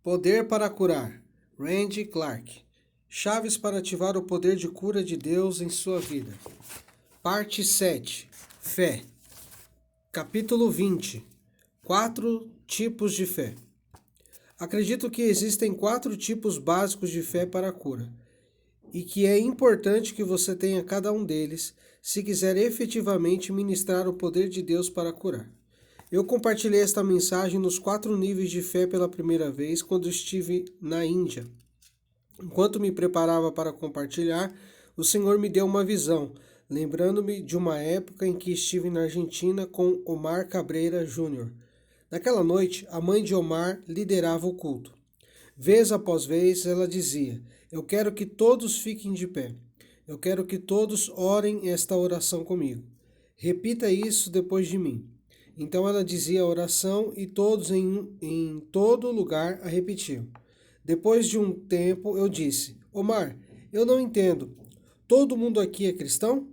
Poder para curar. Randy Clark. Chaves para ativar o poder de cura de Deus em sua vida. Parte 7. Fé. Capítulo 20. 4 tipos de fé. Acredito que existem 4 tipos básicos de fé para a cura, e que é importante que você tenha cada um deles se quiser efetivamente ministrar o poder de Deus para curar. Eu compartilhei esta mensagem nos 4 níveis de fé pela primeira vez quando estive na Índia. Enquanto me preparava para compartilhar, o Senhor me deu uma visão, lembrando-me de uma época em que estive na Argentina com Omar Cabreira Jr. Naquela noite, a mãe de Omar liderava o culto. Vez após vez, ela dizia: "Eu quero que todos fiquem de pé. Eu quero que todos orem esta oração comigo. Repita isso depois de mim." Então ela dizia a oração e todos em todo lugar a repetiam. Depois de um tempo eu disse: "Omar, eu não entendo. Todo mundo aqui é cristão?"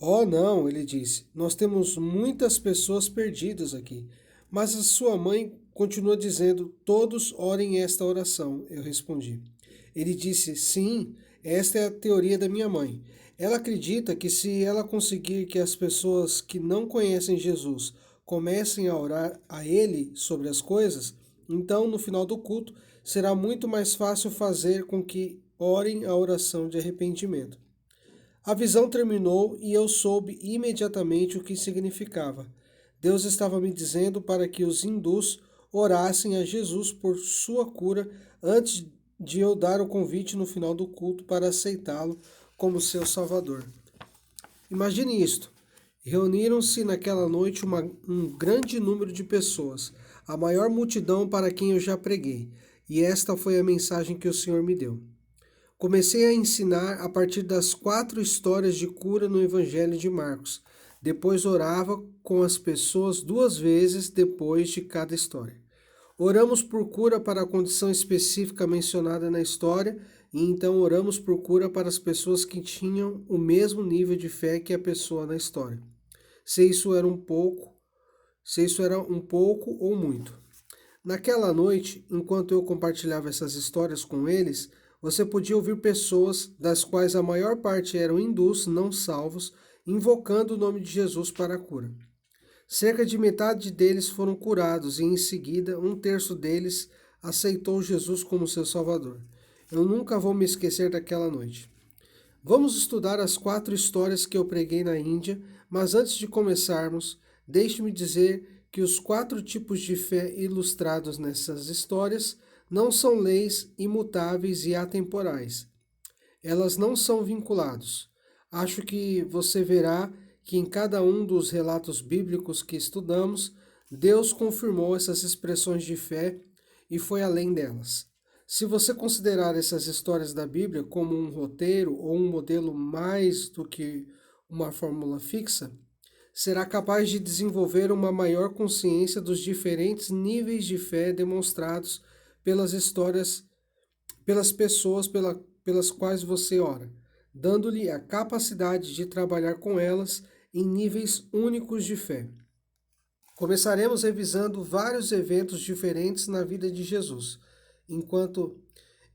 "Oh, não," ele disse. "Nós temos muitas pessoas perdidas aqui." "Mas a sua mãe continua dizendo: todos orem esta oração." Eu respondi. Ele disse: "Sim, esta é a teoria da minha mãe. Ela acredita que se ela conseguir que as pessoas que não conhecem Jesus comecem a orar a Ele sobre as coisas, então no final do culto será muito mais fácil fazer com que orem a oração de arrependimento." A visão terminou e eu soube imediatamente o que significava. Deus estava me dizendo para que os hindus orassem a Jesus por sua cura antes de eu dar o convite no final do culto para aceitá-lo como seu Salvador. Imagine isto. Reuniram-se naquela noite um grande número de pessoas, a maior multidão para quem eu já preguei, e esta foi a mensagem que o Senhor me deu. Comecei a ensinar a partir das 4 histórias de cura no Evangelho de Marcos. Depois orava com as pessoas 2 vezes depois de cada história. Oramos por cura para a condição específica mencionada na história e então oramos por cura para as pessoas que tinham o mesmo nível de fé que a pessoa na história. Se isso era um pouco ou muito. Naquela noite, enquanto eu compartilhava essas histórias com eles, você podia ouvir pessoas, das quais a maior parte eram hindus não salvos, invocando o nome de Jesus para a cura. Cerca de metade deles foram curados e, em seguida, 1/3 deles aceitou Jesus como seu Salvador. Eu nunca vou me esquecer daquela noite. Vamos estudar as 4 histórias que eu preguei na Índia, mas antes de começarmos, deixe-me dizer que os 4 tipos de fé ilustrados nessas histórias não são leis imutáveis e atemporais. Elas não são vinculados. Acho que você verá que em cada um dos relatos bíblicos que estudamos, Deus confirmou essas expressões de fé e foi além delas. Se você considerar essas histórias da Bíblia como um roteiro ou um modelo mais do que uma fórmula fixa, será capaz de desenvolver uma maior consciência dos diferentes níveis de fé demonstrados pelas histórias, pelas pessoas pelas quais você ora, dando-lhe a capacidade de trabalhar com elas em níveis únicos de fé. Começaremos revisando vários eventos diferentes na vida de Jesus, enquanto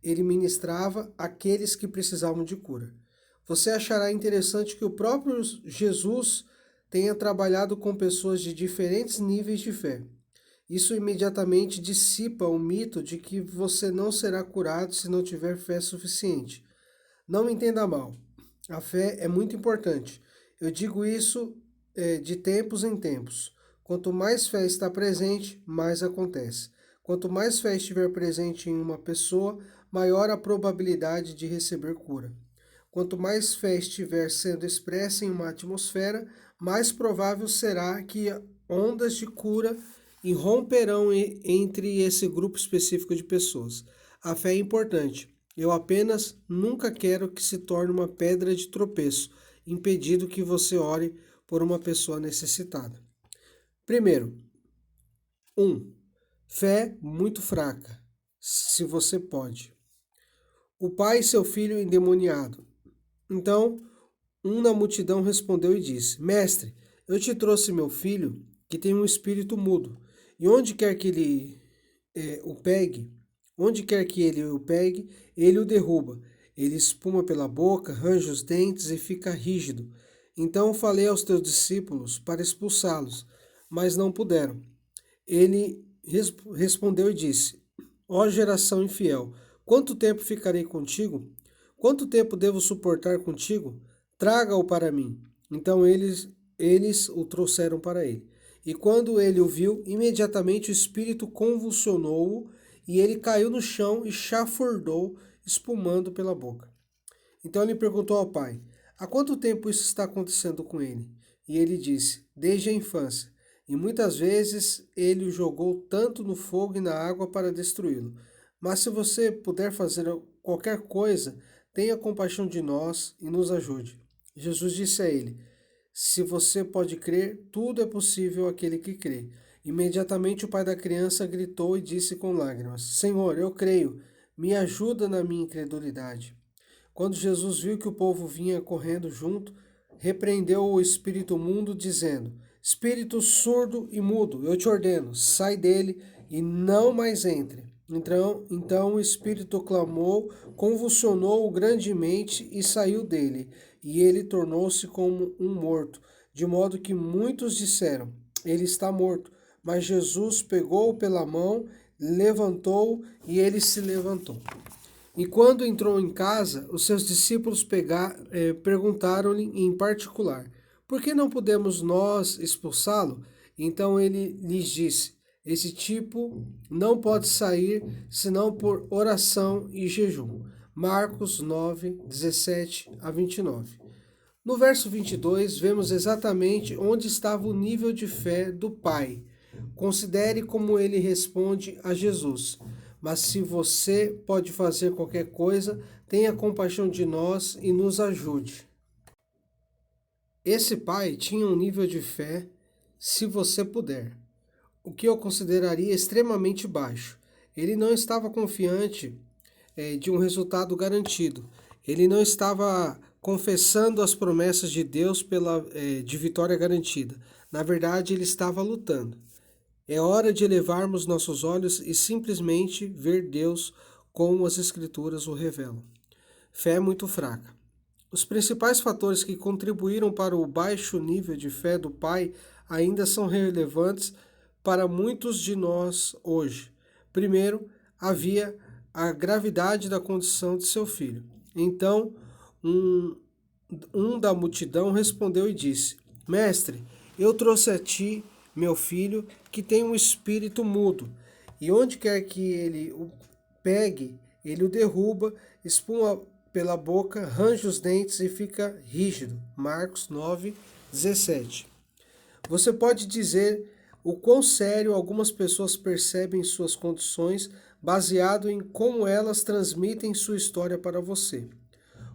ele ministrava aqueles que precisavam de cura. Você achará interessante que o próprio Jesus tenha trabalhado com pessoas de diferentes níveis de fé. Isso imediatamente dissipa o mito de que você não será curado se não tiver fé suficiente. Não me entenda mal. A fé é muito importante. Eu digo isso de tempos em tempos. Quanto mais fé está presente, mais acontece. Quanto mais fé estiver presente em uma pessoa, maior a probabilidade de receber cura. Quanto mais fé estiver sendo expressa em uma atmosfera, mais provável será que ondas de cura irromperão entre esse grupo específico de pessoas. A fé é importante. Eu apenas nunca quero que se torne uma pedra de tropeço, impedindo que você ore por uma pessoa necessitada. Primeiro, 1. Fé muito fraca, se você pode. O pai e seu filho endemoniado. Então, um na multidão respondeu e disse: "Mestre, eu te trouxe meu filho, que tem um espírito mudo, e onde quer que ele o pegue, Onde quer que ele o pegue, ele o derruba. Ele espuma pela boca, range os dentes e fica rígido. Então falei aos teus discípulos para expulsá-los, mas não puderam. Ele respondeu e disse: Ó geração infiel, quanto tempo ficarei contigo? Quanto tempo devo suportar contigo? Traga-o para mim. Então eles o trouxeram para ele. E quando ele o viu, imediatamente o espírito convulsionou-o e ele caiu no chão e chafurdou, espumando pela boca. Então ele perguntou ao pai: Há quanto tempo isso está acontecendo com ele? E ele disse: Desde a infância. E muitas vezes ele o jogou tanto no fogo e na água para destruí-lo. Mas se você puder fazer qualquer coisa, tenha compaixão de nós e nos ajude. Jesus disse a ele: Se você pode crer, tudo é possível àquele que crê. Imediatamente o pai da criança gritou e disse com lágrimas: Senhor, eu creio, me ajuda na minha incredulidade. Quando Jesus viu que o povo vinha correndo junto, repreendeu o espírito mudo, dizendo: Espírito surdo e mudo, eu te ordeno, sai dele e não mais entre. Então o espírito clamou, convulsionou-o grandemente e saiu dele, e ele tornou-se como um morto, de modo que muitos disseram: Ele está morto. Mas Jesus pegou-o pela mão, levantou-o e ele se levantou. E quando entrou em casa, os seus discípulos perguntaram-lhe em particular: Por que não podemos nós expulsá-lo? Então ele lhes disse: Esse tipo não pode sair senão por oração e jejum. Marcos 9, 17 a 29. No verso 22, vemos exatamente onde estava o nível de fé do pai. Considere como ele responde a Jesus: Mas se você pode fazer qualquer coisa, tenha compaixão de nós e nos ajude. Esse pai tinha um nível de fé, se você puder, o que eu consideraria extremamente baixo. Ele não estava confiante de um resultado garantido. Ele não estava confessando as promessas de Deus de vitória garantida. Na verdade, ele estava lutando. É hora de elevarmos nossos olhos e simplesmente ver Deus como as Escrituras o revelam. Fé muito fraca. Os principais fatores que contribuíram para o baixo nível de fé do pai ainda são relevantes para muitos de nós hoje. Primeiro, havia a gravidade da condição de seu filho. Então, um da multidão respondeu e disse: Mestre, eu trouxe a ti meu filho, que tem um espírito mudo, e onde quer que ele o pegue, ele o derruba, espuma pela boca, range os dentes e fica rígido. Marcos 9, 17. Você pode dizer o quão sério algumas pessoas percebem suas condições baseado em como elas transmitem sua história para você.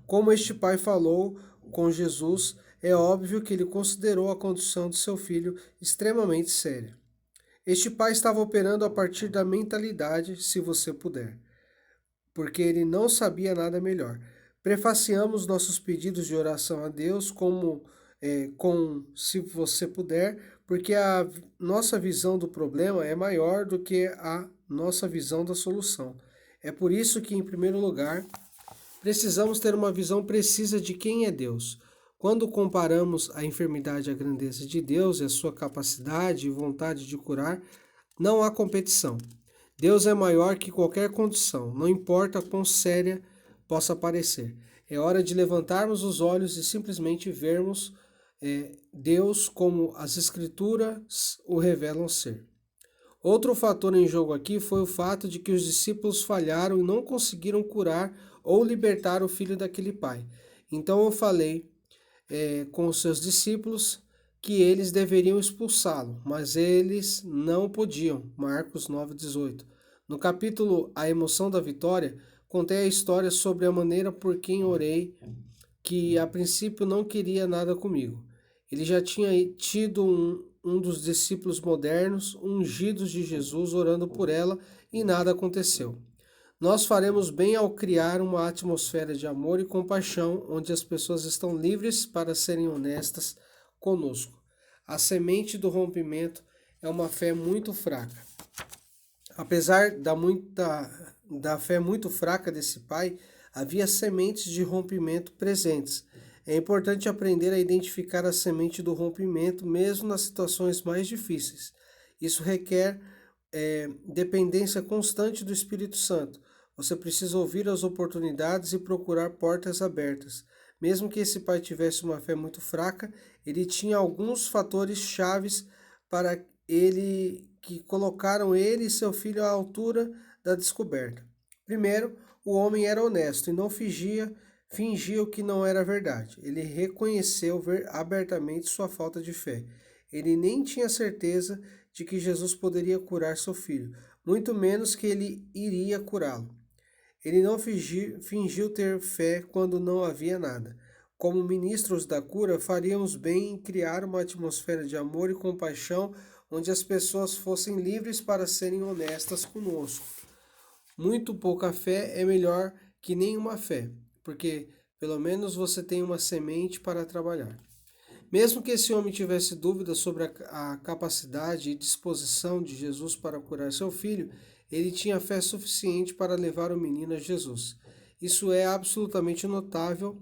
Como este pai falou com Jesus, é óbvio que ele considerou a condição de seu filho extremamente séria. Este pai estava operando a partir da mentalidade, se você puder, porque ele não sabia nada melhor. Prefaciamos nossos pedidos de oração a Deus com se você puder, porque a nossa visão do problema é maior do que a nossa visão da solução. É por isso que, em primeiro lugar, precisamos ter uma visão precisa de quem é Deus. Quando comparamos a enfermidade à grandeza de Deus e a sua capacidade e vontade de curar, não há competição. Deus é maior que qualquer condição, não importa quão séria possa parecer. É hora de levantarmos os olhos e simplesmente vermos Deus como as Escrituras o revelam ser. Outro fator em jogo aqui foi o fato de que os discípulos falharam e não conseguiram curar ou libertar o filho daquele pai. Então eu falei com os seus discípulos que eles deveriam expulsá-lo, mas eles não podiam. Marcos 9,18. No capítulo A Emoção da Vitória, contei a história sobre a maneira por quem orei, que a princípio não queria nada comigo. Ele já tinha tido um dos discípulos modernos, ungidos de Jesus, orando por ela e nada aconteceu. Nós faremos bem ao criar uma atmosfera de amor e compaixão, onde as pessoas estão livres para serem honestas conosco. A semente do rompimento é uma fé muito fraca. Apesar da fé muito fraca desse pai, havia sementes de rompimento presentes. É importante aprender a identificar a semente do rompimento, mesmo nas situações mais difíceis. Isso requer dependência constante do Espírito Santo. Você precisa ouvir as oportunidades e procurar portas abertas. Mesmo que esse pai tivesse uma fé muito fraca, ele tinha alguns fatores chaves para ele que colocaram ele e seu filho à altura da descoberta. Primeiro, o homem era honesto e não fingia o que não era verdade. Ele reconheceu abertamente sua falta de fé. Ele nem tinha certeza de que Jesus poderia curar seu filho, muito menos que ele iria curá-lo. Ele não fingiu ter fé quando não havia nada. Como ministros da cura, faríamos bem em criar uma atmosfera de amor e compaixão onde as pessoas fossem livres para serem honestas conosco. Muito pouca fé é melhor que nenhuma fé, porque pelo menos você tem uma semente para trabalhar. Mesmo que esse homem tivesse dúvidas sobre a capacidade e disposição de Jesus para curar seu filho, ele tinha fé suficiente para levar o menino a Jesus. Isso é absolutamente notável.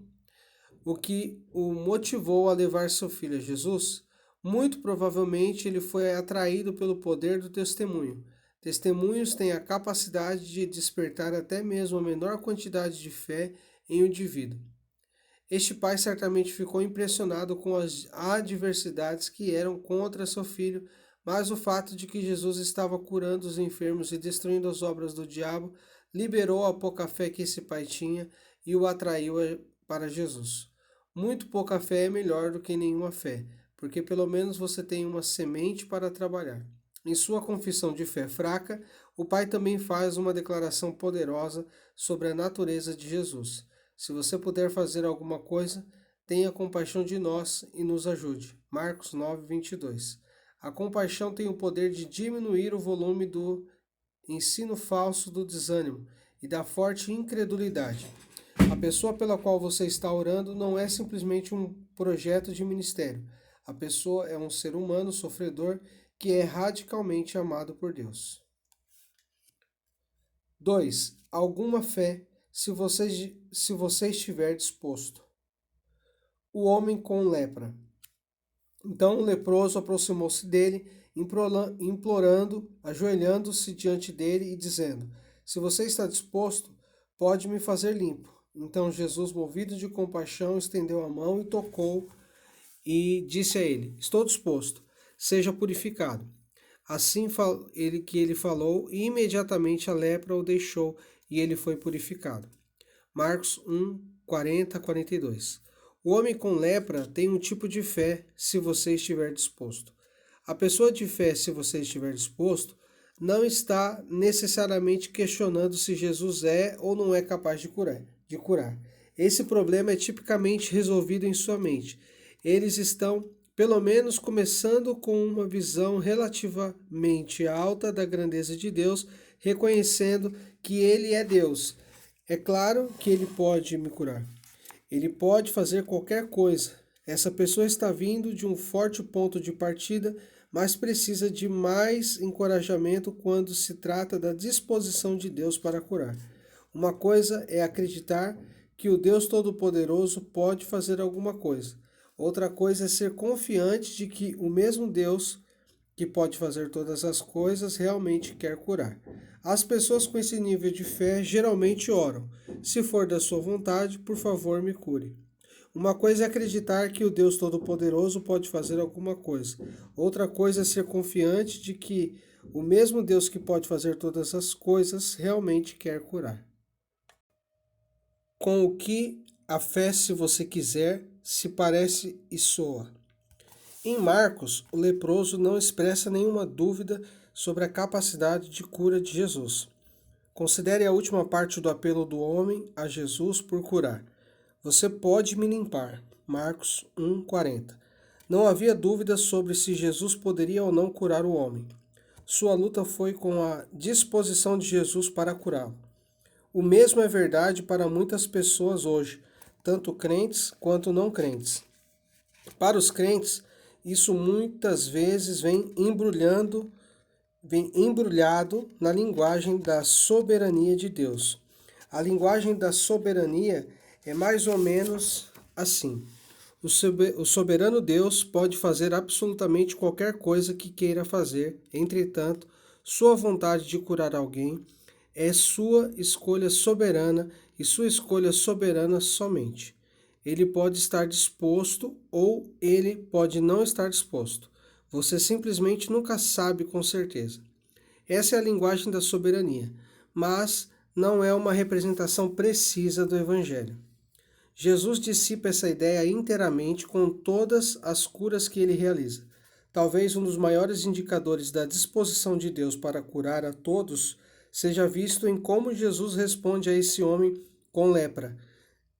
O que o motivou a levar seu filho a Jesus? Muito provavelmente ele foi atraído pelo poder do testemunho. Testemunhos têm a capacidade de despertar até mesmo a menor quantidade de fé em um indivíduo. Este pai certamente ficou impressionado com as adversidades que eram contra seu filho, mas o fato de que Jesus estava curando os enfermos e destruindo as obras do diabo liberou a pouca fé que esse pai tinha e o atraiu para Jesus. Muito pouca fé é melhor do que nenhuma fé, porque pelo menos você tem uma semente para trabalhar. Em sua confissão de fé fraca, o pai também faz uma declaração poderosa sobre a natureza de Jesus. Se você puder fazer alguma coisa, tenha compaixão de nós e nos ajude. Marcos 9, 22. A compaixão tem o poder de diminuir o volume do ensino falso do desânimo e da forte incredulidade. A pessoa pela qual você está orando não é simplesmente um projeto de ministério. A pessoa é um ser humano sofredor que é radicalmente amado por Deus. 2. Alguma fé se você estiver disposto. O homem com lepra. Então o leproso aproximou-se dele, implorando, ajoelhando-se diante dele e dizendo: Se você está disposto, pode me fazer limpo. Então Jesus, movido de compaixão, estendeu a mão e tocou e disse a ele: Estou disposto, seja purificado. Assim ele falou, e imediatamente a lepra o deixou e ele foi purificado. Marcos 1, 40 a 42. O homem com lepra tem um tipo de fé se você estiver disposto. A pessoa de fé, se você estiver disposto, não está necessariamente questionando se Jesus é ou não é capaz de curar. Esse problema é tipicamente resolvido em sua mente. Eles estão, pelo menos, começando com uma visão relativamente alta da grandeza de Deus, reconhecendo que Ele é Deus. É claro que Ele pode me curar. Ele pode fazer qualquer coisa. Essa pessoa está vindo de um forte ponto de partida, mas precisa de mais encorajamento quando se trata da disposição de Deus para curar. Uma coisa é acreditar que o Deus Todo-Poderoso pode fazer alguma coisa. Outra coisa é ser confiante de que o mesmo Deus que pode fazer todas as coisas realmente quer curar. As pessoas com esse nível de fé geralmente oram: Se for da sua vontade, por favor, me cure. Uma coisa é acreditar que o Deus Todo-Poderoso pode fazer alguma coisa. Outra coisa é ser confiante de que o mesmo Deus que pode fazer todas as coisas realmente quer curar. Com o que a fé, se você quiser, se parece e soa. Em Marcos, o leproso não expressa nenhuma dúvida sobre a capacidade de cura de Jesus. Considere a última parte do apelo do homem a Jesus por curar. Você pode me limpar. Marcos 1:40. Não havia dúvida sobre se Jesus poderia ou não curar o homem. Sua luta foi com a disposição de Jesus para curá-lo. O mesmo é verdade para muitas pessoas hoje, tanto crentes quanto não crentes. Para os crentes, isso muitas vezes vem embrulhando vem embrulhado na linguagem da soberania de Deus. A linguagem da soberania é mais ou menos assim. O soberano Deus pode fazer absolutamente qualquer coisa que queira fazer, entretanto, sua vontade de curar alguém é sua escolha soberana e sua escolha soberana somente. Ele pode estar disposto ou ele pode não estar disposto. Você simplesmente nunca sabe com certeza. Essa é a linguagem da soberania, mas não é uma representação precisa do Evangelho. Jesus dissipa essa ideia inteiramente com todas as curas que ele realiza. Talvez um dos maiores indicadores da disposição de Deus para curar a todos seja visto em como Jesus responde a esse homem com lepra.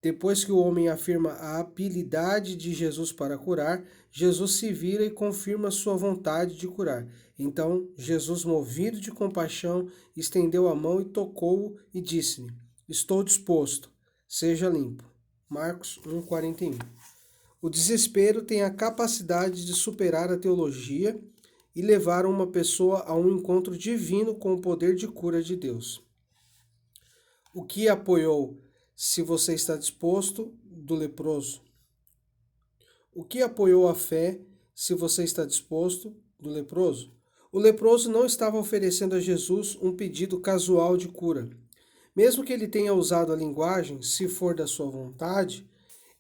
Depois que o homem afirma a habilidade de Jesus para curar, Jesus se vira e confirma sua vontade de curar. Então, Jesus, movido de compaixão, estendeu a mão e tocou-o e disse-lhe: Estou disposto, seja limpo. Marcos 1,41. O desespero tem a capacidade de superar a teologia e levar uma pessoa a um encontro divino com o poder de cura de Deus. O que apoiou se você está disposto do leproso? O que apoiou a fé se você está disposto do leproso? O leproso não estava oferecendo a Jesus um pedido casual de cura. Mesmo que ele tenha usado a linguagem, se for da sua vontade,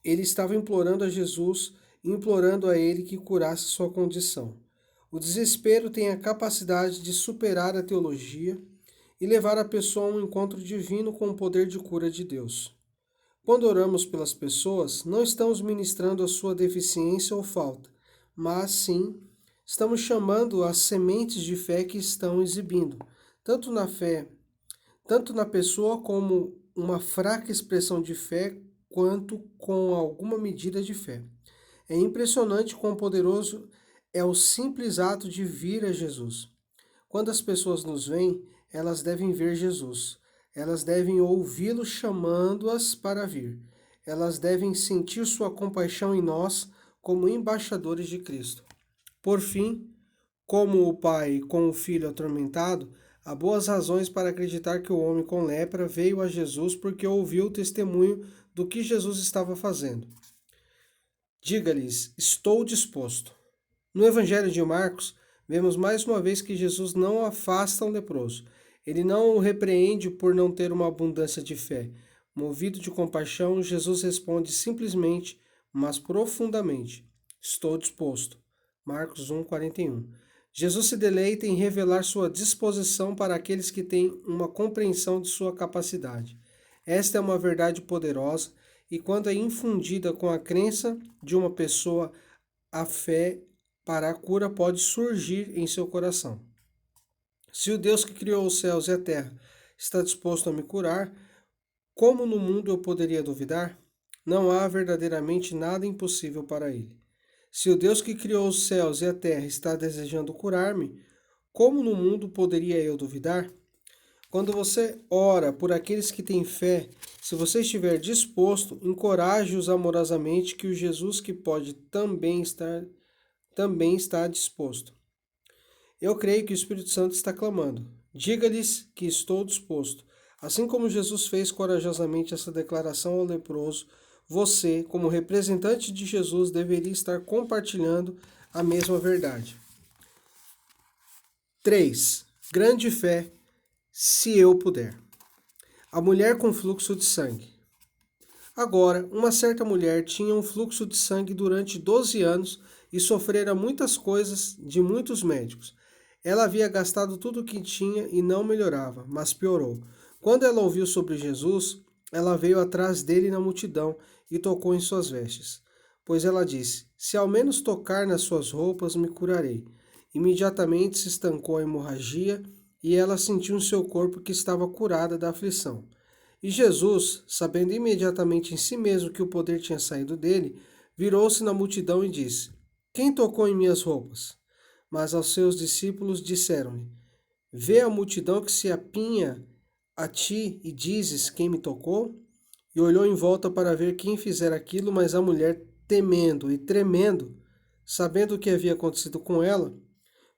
ele estava implorando a Jesus, implorando a ele que curasse sua condição. O desespero tem a capacidade de superar a teologia e levar a pessoa a um encontro divino com o poder de cura de Deus. Quando oramos pelas pessoas, não estamos ministrando a sua deficiência ou falta, mas sim estamos chamando as sementes de fé que estão exibindo, tanto na pessoa como uma fraca expressão de fé, quanto com alguma medida de fé. É impressionante quão poderoso é o simples ato de vir a Jesus. Quando as pessoas nos veem, elas devem ver Jesus. Elas devem ouvi-lo chamando-as para vir. Elas devem sentir sua compaixão em nós como embaixadores de Cristo. Por fim, como o pai com o filho atormentado, há boas razões para acreditar que o homem com lepra veio a Jesus porque ouviu o testemunho do que Jesus estava fazendo. Diga-lhes: estou disposto. No Evangelho de Marcos, vemos mais uma vez que Jesus não afasta um leproso. Ele não o repreende por não ter uma abundância de fé. Movido de compaixão, Jesus responde simplesmente, mas profundamente: estou disposto. Marcos 1,41. Jesus se deleita em revelar sua disposição para aqueles que têm uma compreensão de sua capacidade. Esta é uma verdade poderosa e, quando é infundida com a crença de uma pessoa, a fé para a cura pode surgir em seu coração. Se o Deus que criou os céus e a terra está disposto a me curar, como no mundo eu poderia duvidar? Não há verdadeiramente nada impossível para ele. Se o Deus que criou os céus e a terra está desejando curar-me, como no mundo poderia eu duvidar? Quando você ora por aqueles que têm fé, se você estiver disposto, encoraje-os amorosamente que o Jesus que pode também está disposto. Eu creio que o Espírito Santo está clamando. Diga-lhes que estou disposto. Assim como Jesus fez corajosamente essa declaração ao leproso, você, como representante de Jesus, deveria estar compartilhando a mesma verdade. 3. Grande fé, se eu puder. A mulher com fluxo de sangue. Agora, uma certa mulher tinha um fluxo de sangue durante 12 anos e sofrera muitas coisas de muitos médicos. Ela havia gastado tudo o que tinha e não melhorava, mas piorou. Quando ela ouviu sobre Jesus, ela veio atrás dele na multidão e tocou em suas vestes. Pois ela disse: se ao menos tocar nas suas roupas, me curarei. Imediatamente se estancou a hemorragia e ela sentiu em seu corpo que estava curada da aflição. E Jesus, sabendo imediatamente em si mesmo que o poder tinha saído dele, virou-se na multidão e disse: quem tocou em minhas roupas? Mas aos seus discípulos disseram-lhe: vê a multidão que se apinha a ti e dizes: quem me tocou? E olhou em volta para ver quem fizera aquilo, mas a mulher, temendo e tremendo, sabendo o que havia acontecido com ela,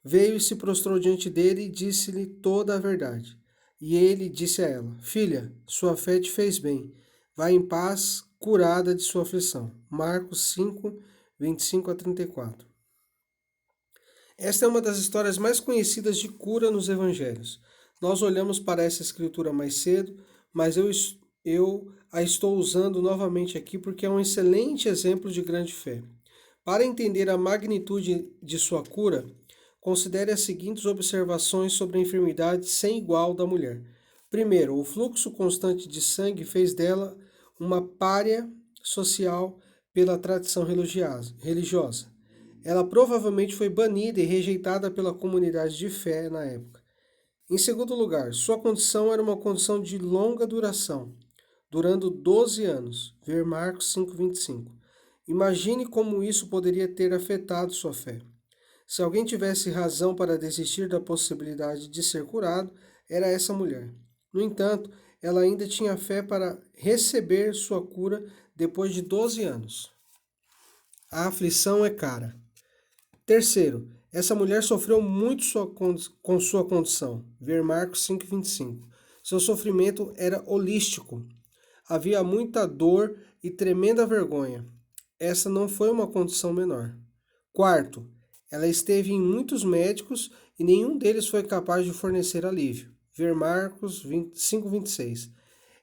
veio e se prostrou diante dele e disse-lhe toda a verdade. E ele disse a ela: Filha, sua fé te fez bem. Vai em paz, curada de sua aflição. Marcos 5, 25 a 34. Esta é uma das histórias mais conhecidas de cura nos evangelhos. Nós olhamos para essa escritura mais cedo, mas eu a estou usando novamente aqui porque é um excelente exemplo de grande fé. Para entender a magnitude de sua cura, considere as seguintes observações sobre a enfermidade sem igual da mulher. Primeiro, o fluxo constante de sangue fez dela uma pária social pela tradição religiosa. Ela provavelmente foi banida e rejeitada pela comunidade de fé na época. Em segundo lugar, sua condição era uma condição de longa duração, durando 12 anos. Ver Marcos 5:25. Imagine como isso poderia ter afetado sua fé. Se alguém tivesse razão para desistir da possibilidade de ser curado, era essa mulher. No entanto, ela ainda tinha fé para receber sua cura depois de 12 anos. A aflição é cara. Terceiro, essa mulher sofreu muito com sua condição. Ver Marcos 5:25. Seu sofrimento era holístico. Havia muita dor e tremenda vergonha. Essa não foi uma condição menor. Quarto, ela esteve em muitos médicos e nenhum deles foi capaz de fornecer alívio. Ver Marcos 5:26.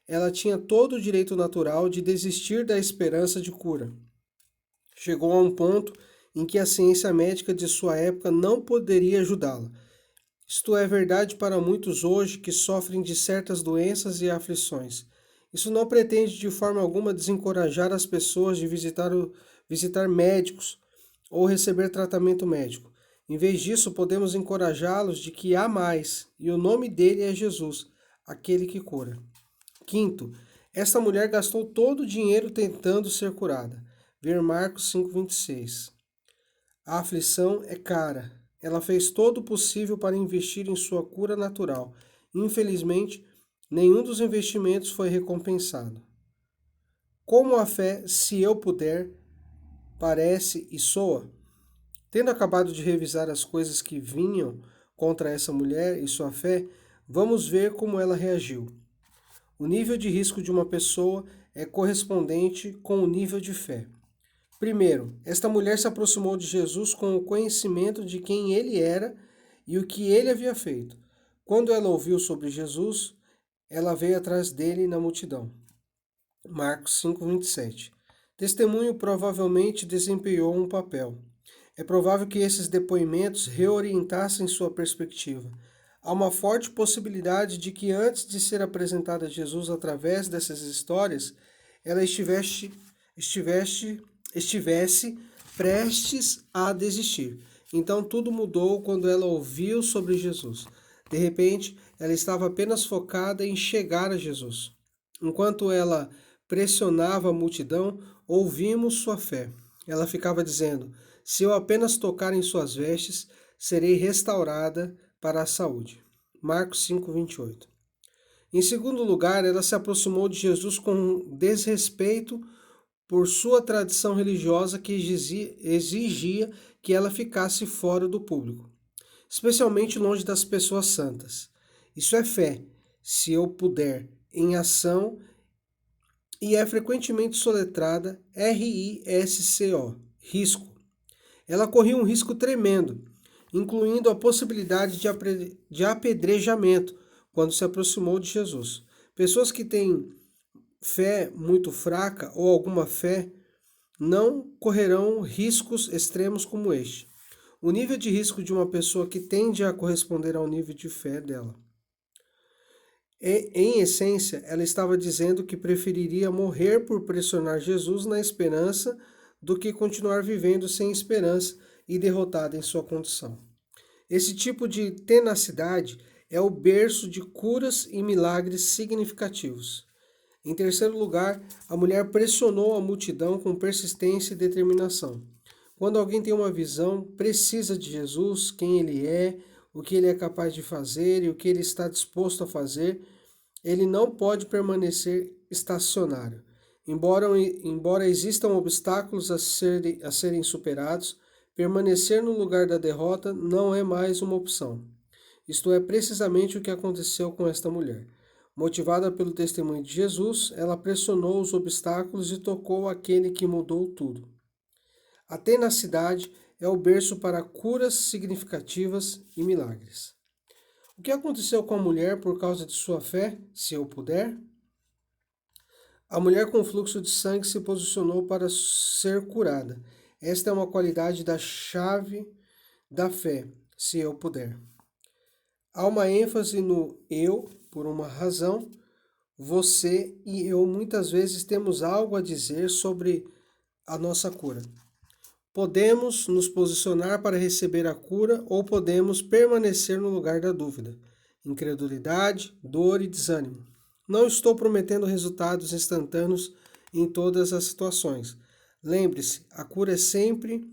Ela tinha todo o direito natural de desistir da esperança de cura. Chegou a um ponto em que a ciência médica de sua época não poderia ajudá-la. Isto é verdade para muitos hoje que sofrem de certas doenças e aflições. Isso não pretende de forma alguma desencorajar as pessoas de visitar médicos ou receber tratamento médico. Em vez disso, podemos encorajá-los de que há mais, e o nome dele é Jesus, aquele que cura. Quinto, esta mulher gastou todo o dinheiro tentando ser curada. Ver Marcos 5:26. A aflição é cara. Ela fez todo o possível para investir em sua cura natural. Infelizmente, nenhum dos investimentos foi recompensado. Como a fé, se eu puder, parece e soa? Tendo acabado de revisar as coisas que vinham contra essa mulher e sua fé, vamos ver como ela reagiu. O nível de risco de uma pessoa é correspondente com o nível de fé. Primeiro, esta mulher se aproximou de Jesus com o conhecimento de quem ele era e o que ele havia feito. Quando ela ouviu sobre Jesus, ela veio atrás dele na multidão. Marcos 5:27. Testemunho provavelmente desempenhou um papel. É provável que esses depoimentos reorientassem sua perspectiva. Há uma forte possibilidade de que antes de ser apresentada a Jesus através dessas histórias, ela estivesse prestes a desistir. Então tudo mudou quando ela ouviu sobre Jesus. De repente, ela estava apenas focada em chegar a Jesus. Enquanto ela pressionava a multidão, ouvimos sua fé. Ela ficava dizendo: se eu apenas tocar em suas vestes, serei restaurada para a saúde. Marcos 5:28. Em segundo lugar, ela se aproximou de Jesus com desrespeito por sua tradição religiosa que exigia que ela ficasse fora do público, especialmente longe das pessoas santas. Isso é fé, se eu puder, em ação, e é frequentemente soletrada RISCO, risco. Ela corria um risco tremendo, incluindo a possibilidade de apedrejamento quando se aproximou de Jesus. Pessoas que têm fé muito fraca ou alguma fé não correrão riscos extremos como este. O nível de risco de uma pessoa que tende a corresponder ao nível de fé dela. Em essência, ela estava dizendo que preferiria morrer por pressionar Jesus na esperança do que continuar vivendo sem esperança e derrotada em sua condição. Esse tipo de tenacidade é o berço de curas e milagres significativos. Em terceiro lugar, a mulher pressionou a multidão com persistência e determinação. Quando alguém tem uma visão precisa de Jesus, quem ele é, o que ele é capaz de fazer e o que ele está disposto a fazer, ele não pode permanecer estacionário. Embora existam obstáculos a serem superados, permanecer no lugar da derrota não é mais uma opção. Isto é precisamente o que aconteceu com esta mulher. Motivada pelo testemunho de Jesus, ela pressionou os obstáculos e tocou aquele que mudou tudo. A tenacidade é o berço para curas significativas e milagres. O que aconteceu com a mulher por causa de sua fé, se eu puder? A mulher com fluxo de sangue se posicionou para ser curada. Esta é uma qualidade da chave da fé, se eu puder. Há uma ênfase no eu, por uma razão. Você e eu muitas vezes temos algo a dizer sobre a nossa cura. Podemos nos posicionar para receber a cura ou podemos permanecer no lugar da dúvida, incredulidade, dor e desânimo. Não estou prometendo resultados instantâneos em todas as situações. Lembre-se, a cura é sempre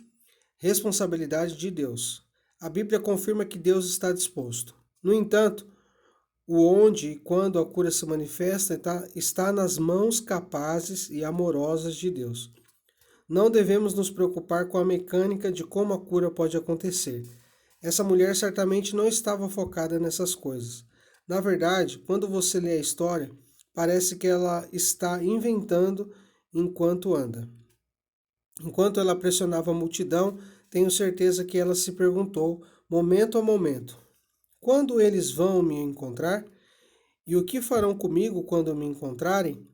responsabilidade de Deus. A Bíblia confirma que Deus está disposto. No entanto, o onde e quando a cura se manifesta está nas mãos capazes e amorosas de Deus. Não devemos nos preocupar com a mecânica de como a cura pode acontecer. Essa mulher certamente não estava focada nessas coisas. Na verdade, quando você lê a história, parece que ela está inventando enquanto anda. Enquanto ela pressionava a multidão, tenho certeza que ela se perguntou, momento a momento: quando eles vão me encontrar? E o que farão comigo quando me encontrarem?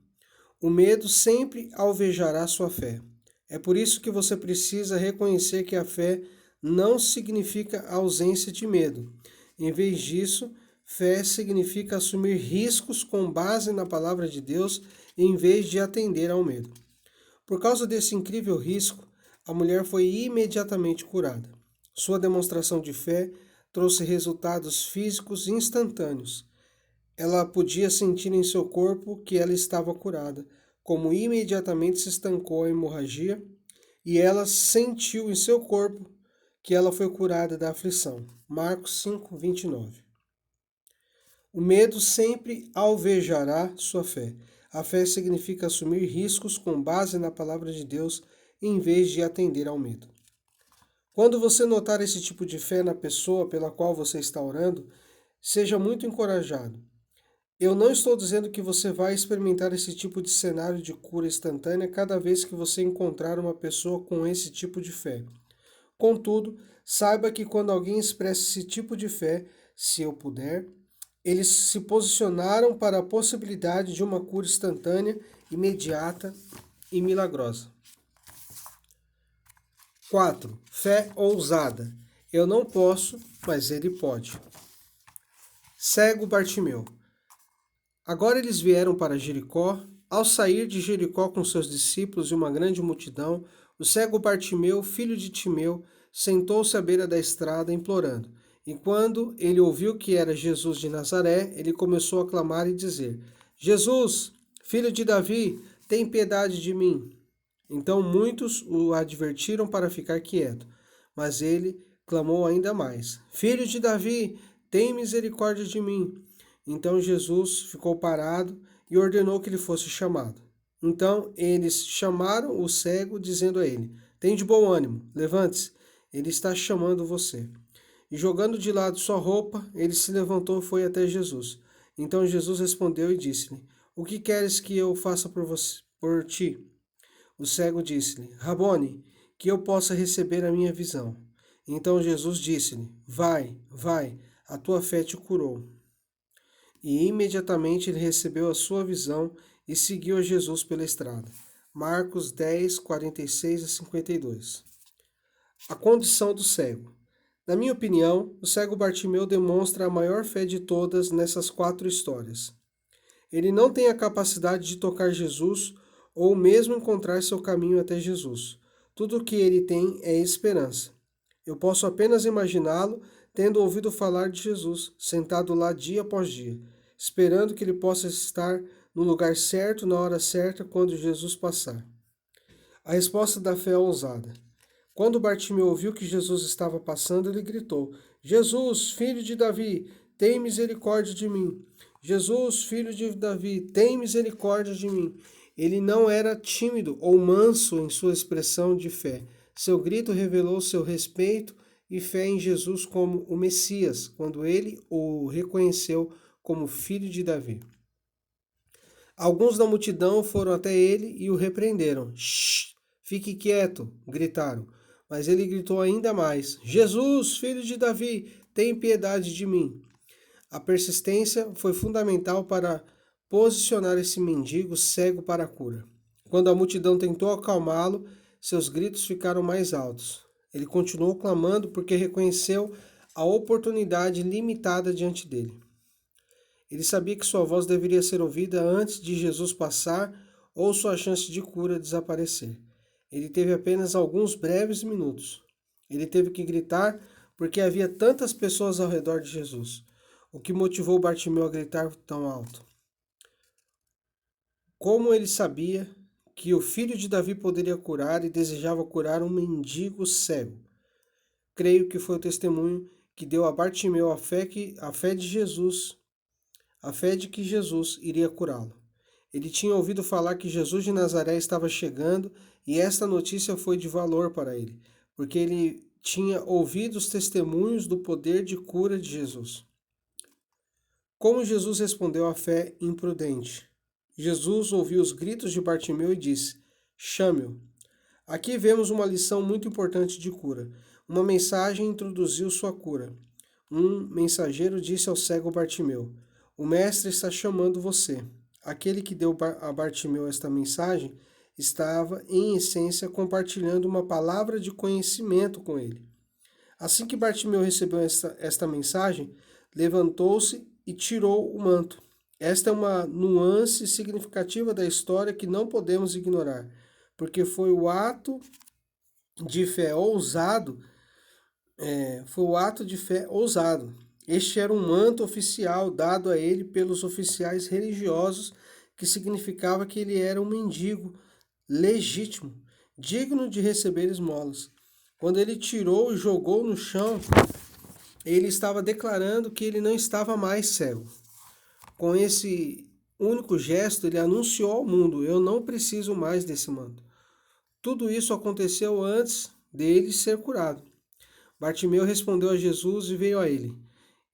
O medo sempre alvejará sua fé. É por isso que você precisa reconhecer que a fé não significa ausência de medo. Em vez disso, fé significa assumir riscos com base na palavra de Deus em vez de atender ao medo. Por causa desse incrível risco, a mulher foi imediatamente curada. Sua demonstração de fé trouxe resultados físicos instantâneos. Ela podia sentir em seu corpo que ela estava curada, como imediatamente se estancou a hemorragia, e ela sentiu em seu corpo que ela foi curada da aflição. Marcos 5, 29. O medo sempre alvejará sua fé. A fé significa assumir riscos com base na palavra de Deus em vez de atender ao medo. Quando você notar esse tipo de fé na pessoa pela qual você está orando, seja muito encorajado. Eu não estou dizendo que você vai experimentar esse tipo de cenário de cura instantânea cada vez que você encontrar uma pessoa com esse tipo de fé. Contudo, saiba que quando alguém expressa esse tipo de fé, se eu puder, eles se posicionaram para a possibilidade de uma cura instantânea, imediata e milagrosa. 4. Fé ousada. Eu não posso, mas ele pode. Cego Bartimeu. Agora eles vieram para Jericó. Ao sair de Jericó com seus discípulos e uma grande multidão, o cego Bartimeu, filho de Timeu, sentou-se à beira da estrada implorando. E quando ele ouviu que era Jesus de Nazaré, ele começou a clamar e dizer: Jesus, filho de Davi, tem piedade de mim. Então muitos o advertiram para ficar quieto, mas ele clamou ainda mais: Filho de Davi, tem misericórdia de mim. Então Jesus ficou parado e ordenou que ele fosse chamado. Então eles chamaram o cego, dizendo a ele: Tem de bom ânimo, levante-se, ele está chamando você. E jogando de lado sua roupa, ele se levantou e foi até Jesus. Então Jesus respondeu e disse-lhe: O que queres que eu faça por ti? O cego disse-lhe: Rabone, que eu possa receber a minha visão. Então Jesus disse-lhe: Vai, a tua fé te curou. E imediatamente ele recebeu a sua visão e seguiu a Jesus pela estrada. Marcos 10, 46 a 52. A condição do cego. Na minha opinião, o cego Bartimeu demonstra a maior fé de todas nessas 4 histórias. Ele não tem a capacidade de tocar Jesus ou mesmo encontrar seu caminho até Jesus. Tudo o que ele tem é esperança. Eu posso apenas imaginá-lo tendo ouvido falar de Jesus, sentado lá dia após dia, esperando que ele possa estar no lugar certo, na hora certa, quando Jesus passar. A resposta da fé é ousada. Quando Bartimeu ouviu que Jesus estava passando, ele gritou: Jesus, filho de Davi, tem misericórdia de mim. Jesus, filho de Davi, tem misericórdia de mim. Ele não era tímido ou manso em sua expressão de fé. Seu grito revelou seu respeito e fé em Jesus como o Messias, quando ele o reconheceu como filho de Davi. Alguns da multidão foram até ele e o repreenderam. Shh, fique quieto, gritaram. Mas ele gritou ainda mais: Jesus, filho de Davi, tem piedade de mim. A persistência foi fundamental para posicionar esse mendigo cego para a cura. Quando a multidão tentou acalmá-lo, seus gritos ficaram mais altos. Ele continuou clamando porque reconheceu a oportunidade limitada diante dele. Ele sabia que sua voz deveria ser ouvida antes de Jesus passar ou sua chance de cura desaparecer. Ele teve apenas alguns breves minutos. Ele teve que gritar porque havia tantas pessoas ao redor de Jesus. O que motivou Bartimeu a gritar tão alto? Como ele sabia que o filho de Davi poderia curar e desejava curar um mendigo cego? Creio que foi o testemunho que deu a Bartimeu a fé de Jesus, a fé de que Jesus iria curá-lo. Ele tinha ouvido falar que Jesus de Nazaré estava chegando e esta notícia foi de valor para ele, porque ele tinha ouvido os testemunhos do poder de cura de Jesus. Como Jesus respondeu à fé imprudente? Jesus ouviu os gritos de Bartimeu e disse: Chame-o. Aqui vemos uma lição muito importante de cura. Uma mensagem introduziu sua cura. Um mensageiro disse ao cego Bartimeu: O mestre está chamando você. Aquele que deu a Bartimeu esta mensagem estava, em essência, compartilhando uma palavra de conhecimento com ele. Assim que Bartimeu recebeu esta mensagem, levantou-se e tirou o manto. Esta é uma nuance significativa da história que não podemos ignorar, porque foi o ato de fé ousado. Este era um manto oficial dado a ele pelos oficiais religiosos, que significava que ele era um mendigo legítimo, digno de receber esmolas. Quando ele tirou e jogou no chão, ele estava declarando que ele não estava mais cego. Com esse único gesto, ele anunciou ao mundo: eu não preciso mais desse manto. Tudo isso aconteceu antes dele ser curado. Bartimeu respondeu a Jesus e veio a ele.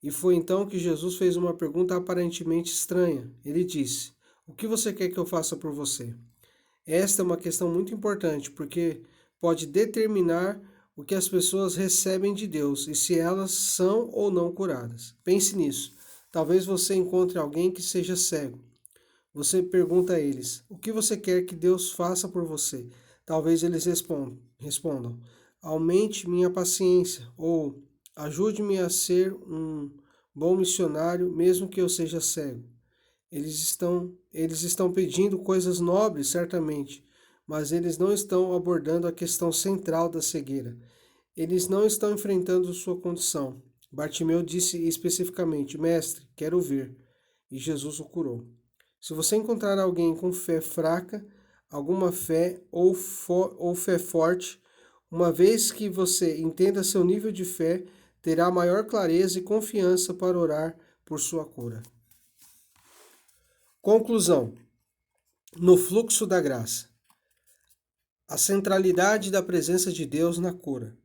E foi então que Jesus fez uma pergunta aparentemente estranha. Ele disse: O que você quer que eu faça por você? Esta é uma questão muito importante, porque pode determinar o que as pessoas recebem de Deus e se elas são ou não curadas. Pense nisso. Talvez você encontre alguém que seja cego. Você pergunta a eles: O que você quer que Deus faça por você? Talvez eles respondam: Aumente minha paciência, ou ajude-me a ser um bom missionário, mesmo que eu seja cego. Eles estão pedindo coisas nobres, certamente, mas eles não estão abordando a questão central da cegueira. Eles não estão enfrentando sua condição. Bartimeu disse especificamente: Mestre, quero ver. E Jesus o curou. Se você encontrar alguém com fé fraca, alguma fé ou fé forte, uma vez que você entenda seu nível de fé, terá maior clareza e confiança para orar por sua cura. Conclusão: no fluxo da graça. A centralidade da presença de Deus na cura.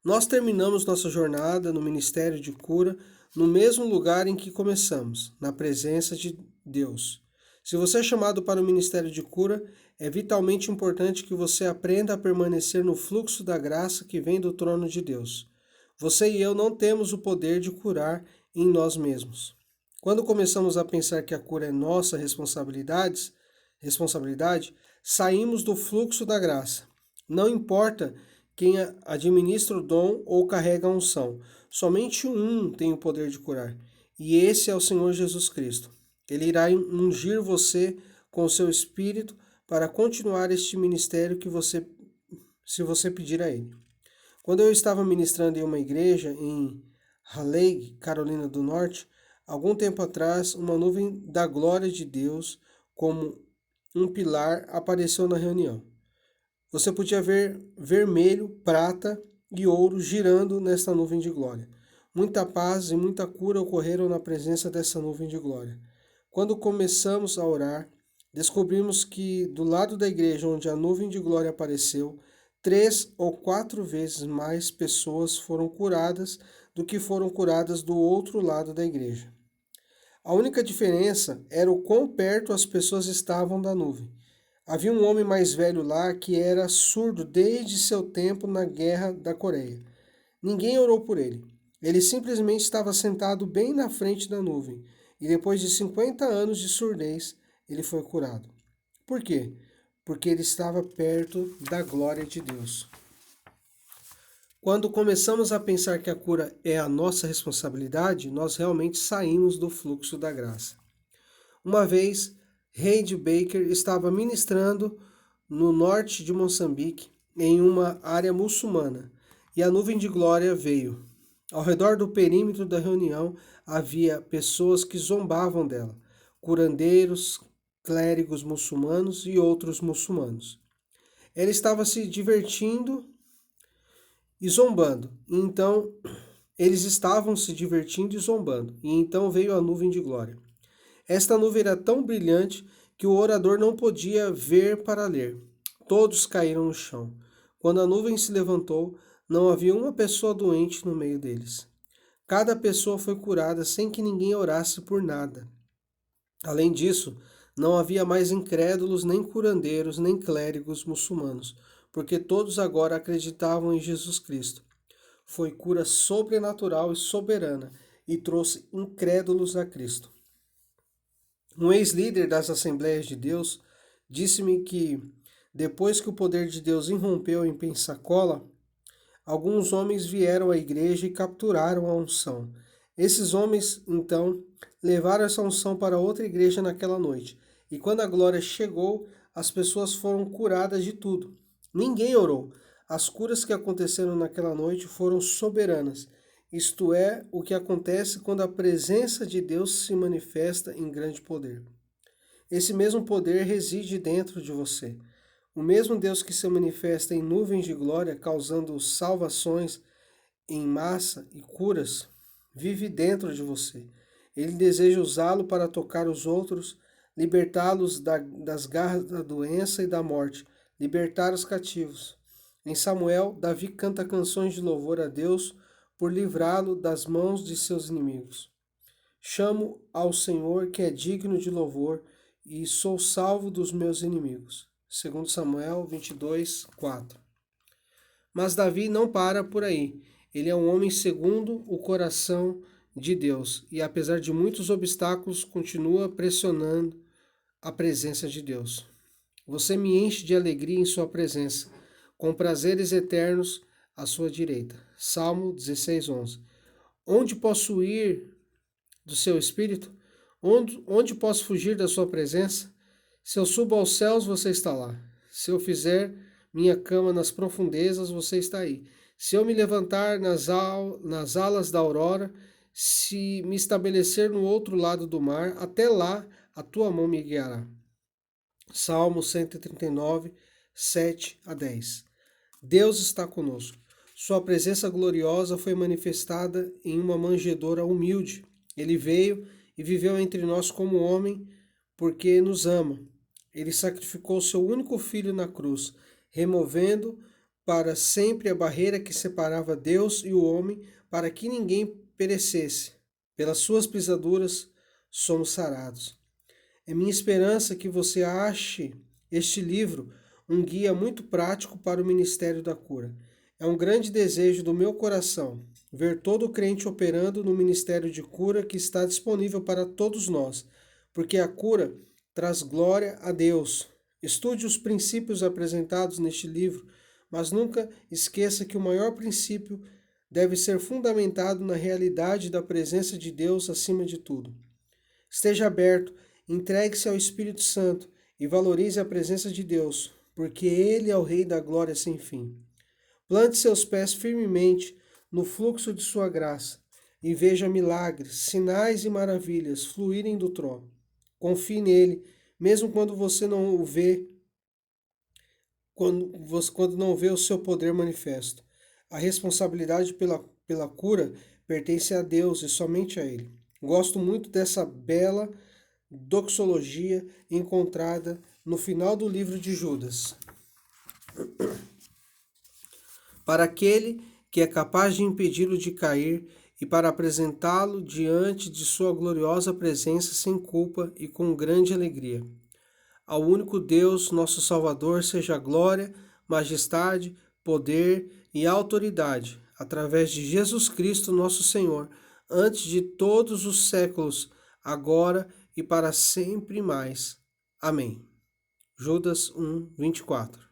Nós terminamos nossa jornada no ministério de cura no mesmo lugar em que começamos, na presença de Deus. Se você é chamado para o ministério de cura, é vitalmente importante que você aprenda a permanecer no fluxo da graça que vem do trono de Deus. Você e eu não temos o poder de curar em nós mesmos. Quando começamos a pensar que a cura é nossa responsabilidade, saímos do fluxo da graça. Não importa quem administra o dom ou carrega a unção, somente um tem o poder de curar, e esse é o Senhor Jesus Cristo. Ele irá ungir você com o seu espírito para continuar este ministério se você pedir a ele. Quando eu estava ministrando em uma igreja em Raleigh, Carolina do Norte, algum tempo atrás, uma nuvem da glória de Deus, como um pilar, apareceu na reunião. Você podia ver vermelho, prata e ouro girando nesta nuvem de glória. Muita paz e muita cura ocorreram na presença dessa nuvem de glória. Quando começamos a orar, descobrimos que do lado da igreja onde a nuvem de glória apareceu, 3 ou 4 vezes mais pessoas foram curadas do que foram curadas do outro lado da igreja. A única diferença era o quão perto as pessoas estavam da nuvem. Havia um homem mais velho lá que era surdo desde seu tempo na Guerra da Coreia. Ninguém orou por ele. Ele simplesmente estava sentado bem na frente da nuvem, e depois de 50 anos de surdez, ele foi curado. Por quê? Porque ele estava perto da glória de Deus. Quando começamos a pensar que a cura é a nossa responsabilidade, nós realmente saímos do fluxo da graça. Uma vez, Reid Baker estava ministrando no norte de Moçambique, em uma área muçulmana, e a nuvem de glória veio. Ao redor do perímetro da reunião havia pessoas que zombavam dela, curandeiros, clérigos muçulmanos e outros muçulmanos. Ela estava se divertindo e zombando. Então, eles estavam se divertindo e zombando. E então veio a nuvem de glória. Esta nuvem era tão brilhante que o orador não podia ver para ler. Todos caíram no chão. Quando a nuvem se levantou, não havia uma pessoa doente no meio deles. Cada pessoa foi curada sem que ninguém orasse por nada. Além disso, não havia mais incrédulos, nem curandeiros, nem clérigos muçulmanos, porque todos agora acreditavam em Jesus Cristo. Foi cura sobrenatural e soberana e trouxe incrédulos a Cristo. Um ex-líder das Assembleias de Deus disse-me que, depois que o poder de Deus irrompeu em Pensacola, alguns homens vieram à igreja e capturaram a unção. Esses homens, então, levaram essa unção para outra igreja naquela noite. E quando a glória chegou, as pessoas foram curadas de tudo. Ninguém orou. As curas que aconteceram naquela noite foram soberanas. Isto é o que acontece quando a presença de Deus se manifesta em grande poder. Esse mesmo poder reside dentro de você. O mesmo Deus que se manifesta em nuvens de glória, causando salvações em massa e curas, vive dentro de você. Ele deseja usá-lo para tocar os outros, libertá-los das garras da doença e da morte, libertar os cativos. Em Samuel, Davi canta canções de louvor a Deus por livrá-lo das mãos de seus inimigos. Chamo ao Senhor que é digno de louvor e sou salvo dos meus inimigos. 2 Samuel 22, 4. Mas Davi não para por aí. Ele é um homem segundo o coração de Deus e, apesar de muitos obstáculos, continua pressionando a presença de Deus. Você me enche de alegria em sua presença, com prazeres eternos à sua direita. Salmo 16, 11. Onde posso ir do seu espírito? Onde posso fugir da sua presença? Se eu subo aos céus, você está lá. Se eu fizer minha cama nas profundezas, você está aí. Se eu me levantar nas alas da aurora, se me estabelecer no outro lado do mar, até lá a tua mão me guiará. Salmo 139, 7 a 10. Deus está conosco. Sua presença gloriosa foi manifestada em uma manjedoura humilde. Ele veio e viveu entre nós como homem, porque nos ama. Ele sacrificou seu único filho na cruz, removendo para sempre a barreira que separava Deus e o homem, para que ninguém perecesse. Pelas suas pisaduras somos sarados. É minha esperança que você ache este livro um guia muito prático para o ministério da cura. É um grande desejo do meu coração ver todo crente operando no ministério de cura que está disponível para todos nós, porque a cura traz glória a Deus. Estude os princípios apresentados neste livro, mas nunca esqueça que o maior princípio deve ser fundamentado na realidade da presença de Deus acima de tudo. Esteja aberto, entregue-se ao Espírito Santo e valorize a presença de Deus, porque Ele é o Rei da glória sem fim. Plante seus pés firmemente no fluxo de sua graça e veja milagres, sinais e maravilhas fluírem do trono. Confie nele, mesmo quando você não o vê, quando não vê o seu poder manifesto. A responsabilidade pela cura pertence a Deus e somente a Ele. Gosto muito dessa bela doxologia encontrada no final do livro de Judas. para aquele que é capaz de impedi-lo de cair e para apresentá-lo diante de sua gloriosa presença sem culpa e com grande alegria. Ao único Deus, nosso Salvador, seja glória, majestade, poder e autoridade, através de Jesus Cristo, nosso Senhor, antes de todos os séculos, agora e para sempre mais. Amém. Judas 1, 24.